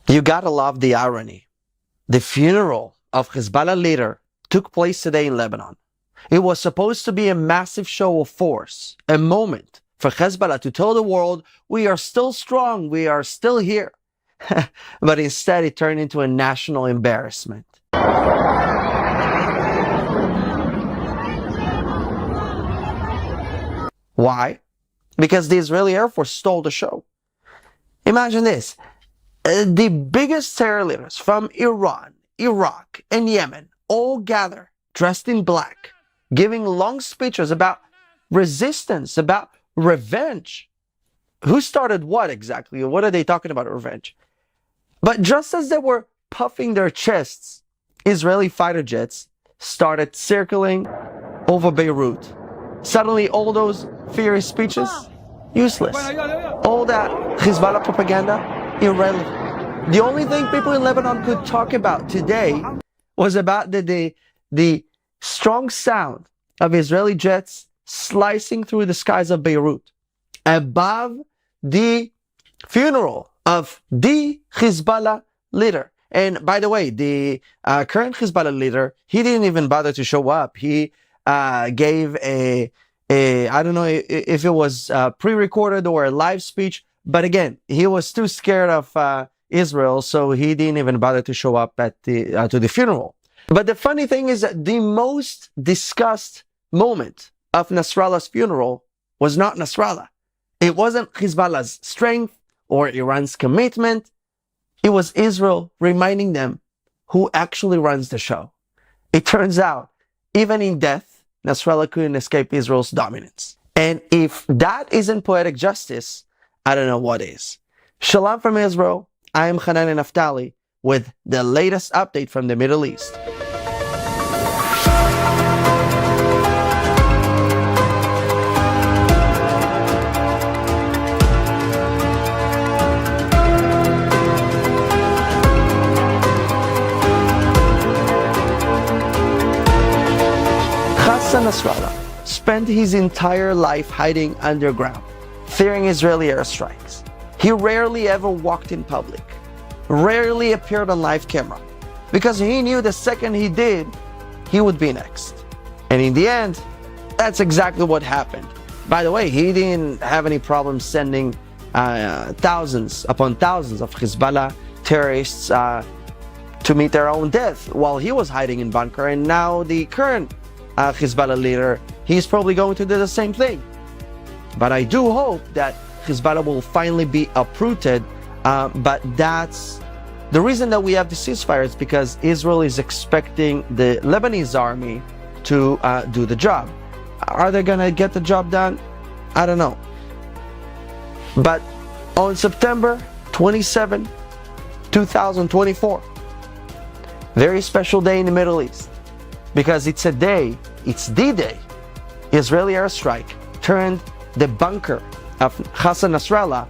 You gotta love the irony. The funeral of Hezbollah leader took place today in Lebanon. It was supposed to be a massive show of force, a moment for Hezbollah to tell the world, we are still strong, we are still here. But instead it turned into a national embarrassment. Why? Because the Israeli Air Force stole the show. Imagine this. The biggest terror leaders from Iran, Iraq, and Yemen all gather dressed in black, giving long speeches about resistance, about revenge. Who started what exactly? What are they talking about, revenge? But just as they were puffing their chests, Israeli fighter jets started circling over Beirut. Suddenly, all those fiery speeches, useless. All that Hezbollah propaganda, irrelevant. The only thing people in Lebanon could talk about today was about the strong sound of Israeli jets slicing through the skies of Beirut above the funeral of the Hezbollah leader. And by the way, the current Hezbollah leader, he didn't even bother to show up. He gave a I don't know if it was pre-recorded or a live speech, but again, he was too scared of Israel, so he didn't even bother to show up at the to the funeral. But the funny thing is that the most discussed moment of Nasrallah's funeral was not Nasrallah. It wasn't Hezbollah's strength or Iran's commitment. It was Israel reminding them who actually runs the show. It turns out, even in death, Nasrallah couldn't escape Israel's dominance. And if that isn't poetic justice, I don't know what is. Shalom from Israel. I am Hanan Naftali with the latest update from the Middle East. Hassan Nasrallah spent his entire life hiding underground, fearing Israeli airstrikes. He rarely ever walked in public, rarely appeared on live camera, because he knew the second he did, he would be next. And in the end, that's exactly what happened. By the way, he didn't have any problem sending thousands upon thousands of Hezbollah terrorists to meet their own death while he was hiding in bunker. And now the current Hezbollah leader, he's probably going to do the same thing. But I do hope that Hezbollah will finally be uprooted. But that's the reason that we have the ceasefire, is because Israel is expecting the Lebanese army to do the job. Are they going to get the job done? I don't know. But on September 27, 2024, very special day in the Middle East, because it's a day, it's the day, Israeli airstrike turned the bunker of Hassan Nasrallah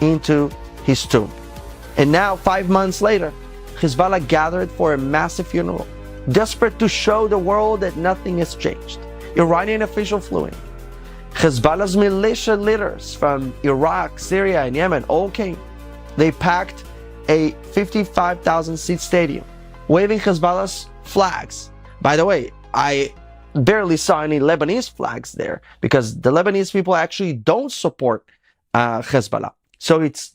into his tomb. And now, 5 months later, Hezbollah gathered for a massive funeral, desperate to show the world that nothing has changed. Iranian officials flew in. Hezbollah's militia leaders from Iraq, Syria, and Yemen all came. They packed a 55,000-seat stadium, waving Hezbollah's flags. By the way, I barely saw any Lebanese flags there, because the Lebanese people actually don't support Hezbollah. So it's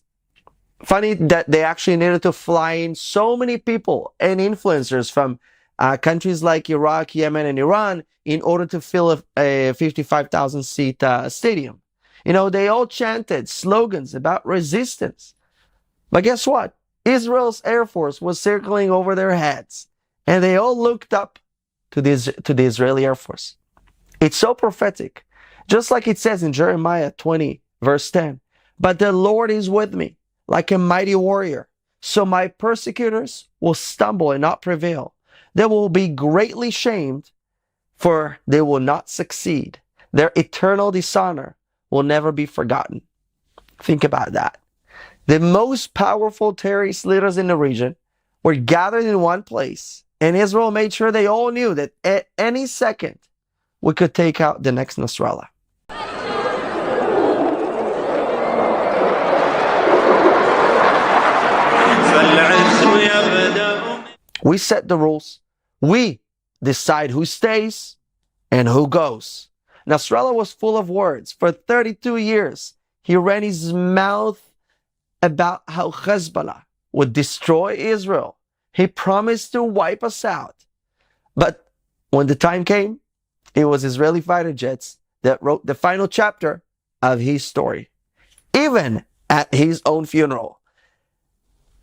funny that they actually needed to fly in so many people and influencers from countries like Iraq, Yemen, and Iran in order to fill a 55,000-seat stadium. You know, they all chanted slogans about resistance. But guess what? Israel's Air Force was circling over their heads, and they all looked up to the Israeli Air Force. It's so prophetic. Just like it says in Jeremiah 20, verse 10, "But the Lord is with me, like a mighty warrior. So my persecutors will stumble and not prevail. They will be greatly shamed, for they will not succeed. Their eternal dishonor will never be forgotten." Think about that. The most powerful terrorist leaders in the region were gathered in one place, and Israel made sure they all knew that at any second we could take out the next Nasrallah. We set the rules. We decide who stays and who goes. Nasrallah was full of words. For 32 years, he ran his mouth about how Hezbollah would destroy Israel. He promised to wipe us out. But when the time came, it was Israeli fighter jets that wrote the final chapter of his story, even at his own funeral.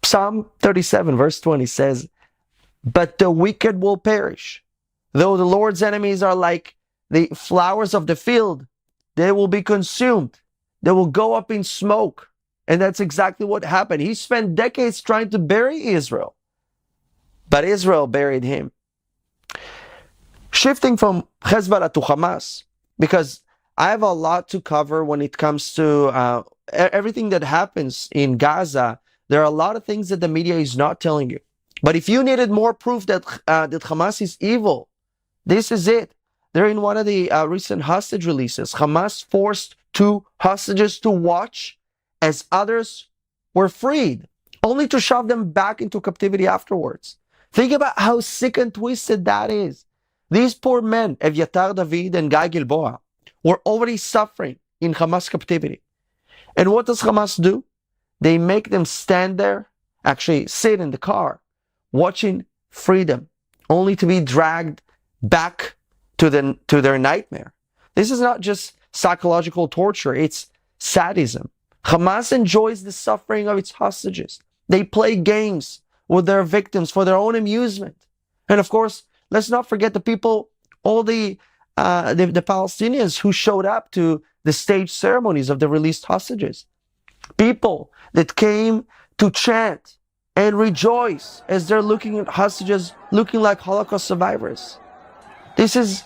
Psalm 37 verse 20 says, "But the wicked will perish. Though the Lord's enemies are like the flowers of the field, they will be consumed. They will go up in smoke." And that's exactly what happened. He spent decades trying to bury Israel, but Israel buried him. Shifting from Hezbollah to Hamas, because I have a lot to cover when it comes to everything that happens in Gaza. There are a lot of things that the media is not telling you. But if you needed more proof that Hamas is evil, this is it. They're in one of the recent hostage releases. Hamas forced 2 hostages to watch as others were freed, only to shove them back into captivity afterwards. Think about how sick and twisted that is. These poor men, Evyatar David and Guy Gilboa, were already suffering in Hamas captivity. And what does Hamas do? They make them stand there, actually sit in the car, watching freedom, only to be dragged back to their nightmare. This is not just psychological torture, it's sadism. Hamas enjoys the suffering of its hostages. They play games with their victims for their own amusement. And of course, let's not forget the people, all the Palestinians who showed up to the staged ceremonies of the released hostages. People that came to chant and rejoice as they're looking at hostages looking like Holocaust survivors. This is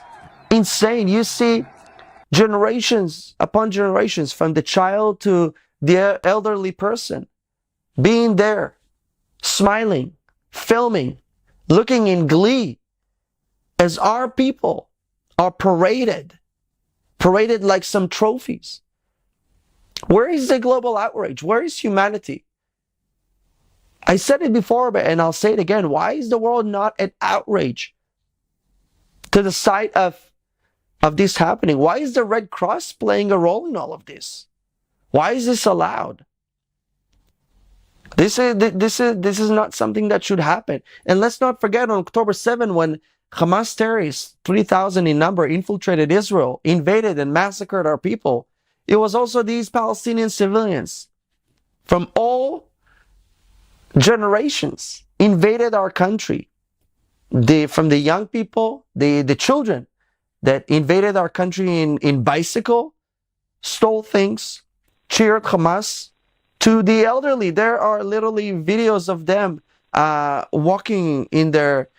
insane. You see generations upon generations, from the child to the elderly person, being there, smiling, filming, looking in glee as our people are paraded like some trophies. Where is the global outrage? Where is humanity? I said it before, and I'll say it again. Why is the world not at outrage to the sight of this happening? Why is the Red Cross playing a role in all of this? Why is this allowed? This is not something that should happen. And let's not forget, on October 7, when Hamas terrorists, 3,000 in number, infiltrated Israel, invaded and massacred our people, it was also these Palestinian civilians from all generations invaded our country. From the young people, the children that invaded our country in bicycle, stole things, cheered Hamas, to the elderly. There are literally videos of them walking in their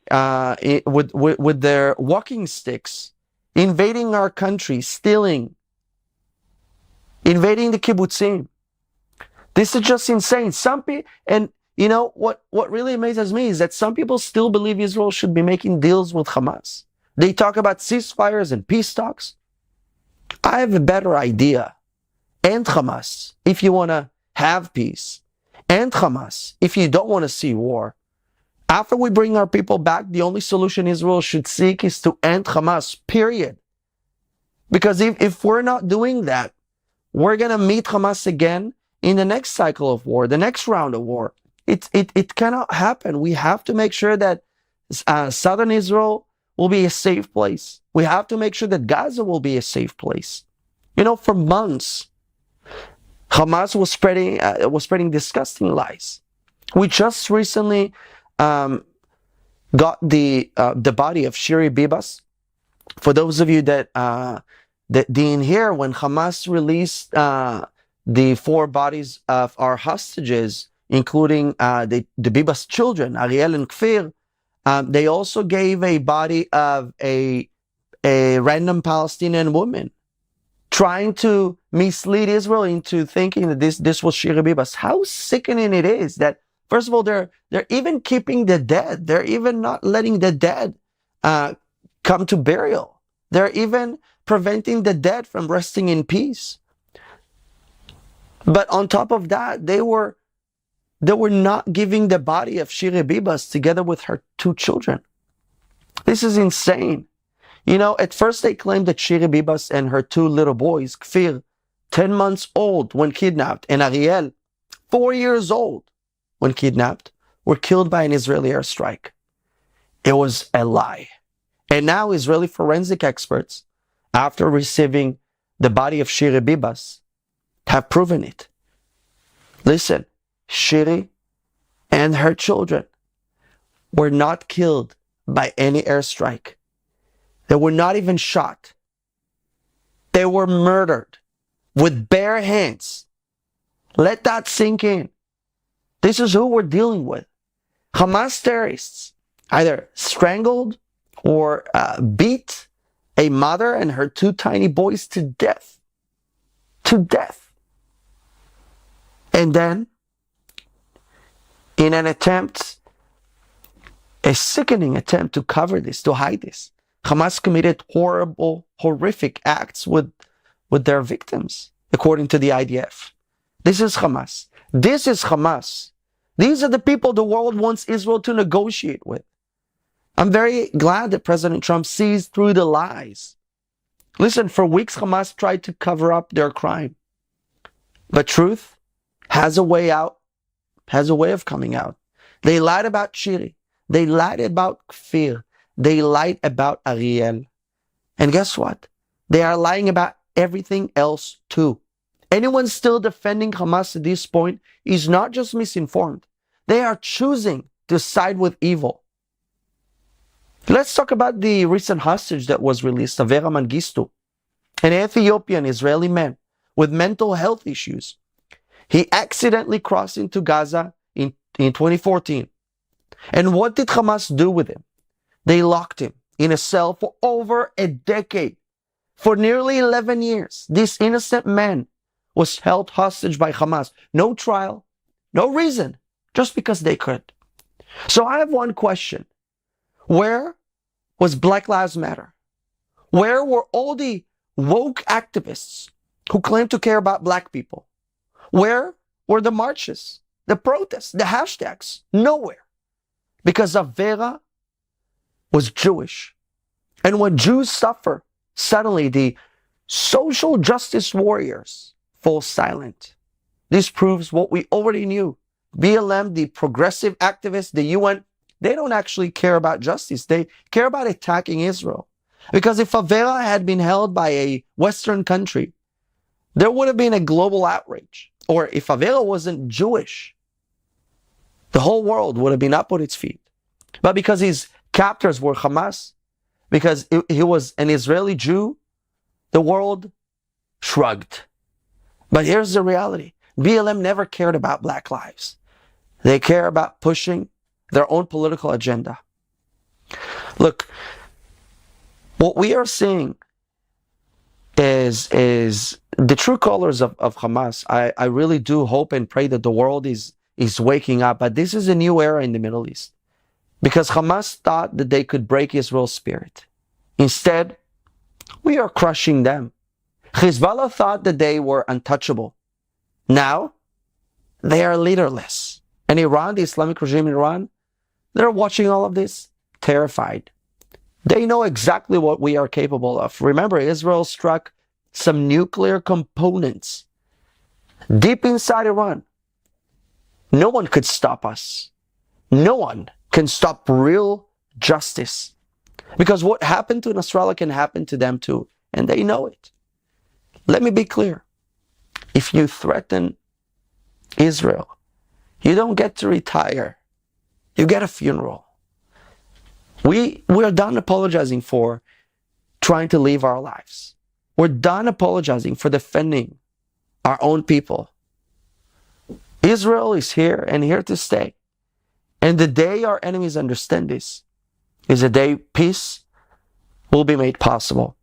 with their walking sticks, invading our country, stealing, invading the kibbutzim. This is just insane. And you know what really amazes me is that some people still believe Israel should be making deals with Hamas. They talk about ceasefires and peace talks. I have a better idea. And Hamas, if you want to have peace. And Hamas, if you don't want to see war. After we bring our people back, the only solution Israel should seek is to end Hamas, period. Because if we're not doing that, we're going to meet Hamas again in the next cycle of war, the next round of war. It cannot happen. We have to make sure that southern Israel will be a safe place. We have to make sure that Gaza will be a safe place. You know, for months, Hamas was spreading disgusting lies. We just recently got the body of Shiri Bibas. For those of you that didn't hear, when Hamas released the 4 bodies of our hostages, including the Bibas children, Ariel and Kfir, they also gave a body of a random Palestinian woman, trying to mislead Israel into thinking that this was Shiri Bibas. How sickening it is that, first of all, they're even keeping the dead. They're even not letting the dead come to burial. They're even preventing the dead from resting in peace. But on top of that, they were they were not giving the body of Shiri Bibas together with her 2 children. This is insane. You know, at first they claimed that Shiri Bibas and her 2 little boys, Kfir, 10 months old when kidnapped, and Ariel, 4 years old when kidnapped, were killed by an Israeli airstrike. It was a lie. And now Israeli forensic experts, after receiving the body of Shiri Bibas, have proven it. Listen, Shiri and her children were not killed by any airstrike. They were not even shot. They were murdered with bare hands. Let that sink in. This is who we're dealing with. Hamas terrorists either strangled or beat a mother and her 2 tiny boys to death. To death. And then, in an attempt, a sickening attempt to cover this, to hide this, Hamas committed horrible, horrific acts with their victims, according to the IDF. This is Hamas. This is Hamas. These are the people the world wants Israel to negotiate with. I'm very glad that President Trump sees through the lies. Listen, for weeks Hamas tried to cover up their crime. But truth has a way out, has a way of coming out. They lied about Shiri. They lied about Kfir. They lied about Ariel. And guess what? They are lying about everything else too. Anyone still defending Hamas at this point is not just misinformed. They are choosing to side with evil. Let's talk about the recent hostage that was released, Avera Mengistu, an Ethiopian Israeli man with mental health issues. He accidentally crossed into Gaza in 2014. And what did Hamas do with him? They locked him in a cell for over a decade. For nearly 11 years, this innocent man was held hostage by Hamas. No trial, no reason, just because they could. So I have one question. Where was Black Lives Matter? Where were all the woke activists who claimed to care about black people? Where were the marches, the protests, the hashtags? Nowhere. Because Avera was Jewish. And when Jews suffer, suddenly the social justice warriors fall silent. This proves what we already knew. BLM, the progressive activists, the UN, they don't actually care about justice. They care about attacking Israel. Because if Avera had been held by a Western country, there would have been a global outrage. Or if Avera wasn't Jewish, the whole world would have been up on its feet. But because his captors were Hamas, because he was an Israeli Jew, the world shrugged. But here's the reality. BLM never cared about black lives. They care about pushing their own political agenda. Look, what we are seeing is the true colors of Hamas. I really do hope and pray that the world is waking up. But this is a new era in the Middle East. Because Hamas thought that they could break Israel's spirit. Instead, we are crushing them. Hezbollah thought that they were untouchable. Now, they are leaderless. And Iran, the Islamic regime in Iran, they're watching all of this, terrified. They know exactly what we are capable of. Remember, Israel struck some nuclear components deep inside Iran. No one could stop us. No one can stop real justice. Because what happened to Nasrallah can happen to them too. And they know it. Let me be clear. If you threaten Israel, you don't get to retire. You get a funeral. We're done apologizing for trying to live our lives. We're done apologizing for defending our own people. Israel is here and here to stay. And the day our enemies understand this is the day peace will be made possible.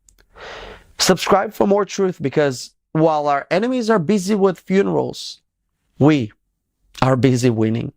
Subscribe for more truth, because while our enemies are busy with funerals, we are busy winning.